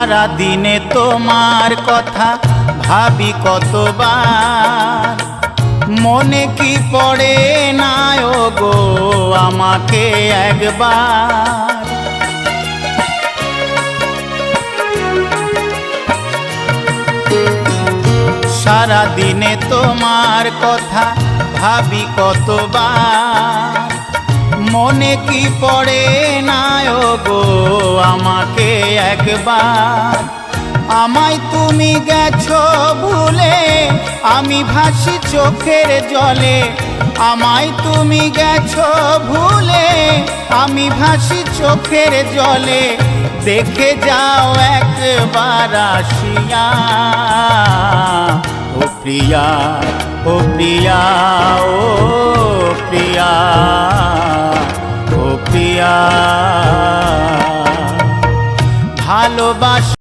সারা দিনে তোমার কথা ভাবি কতবার, মনে কি পড়ে না গো আমাকে একবার। সারা দিনে তোমার কথা ভাবি কতবার, মনে কি পড়ে না গো আমাকে একবার। আমায় তুমি গেছো ভুলে, আমি ভাসি চোখের জলে। আমায় তুমি গেছো ভুলে, আমি ভাসি চোখের জলে। দেখে যাও একবার আসিয়া, ও প্রিয়া, ও প্রিয়া, ও প্রিয়া, ও প্রিয়া। ভালোবাসা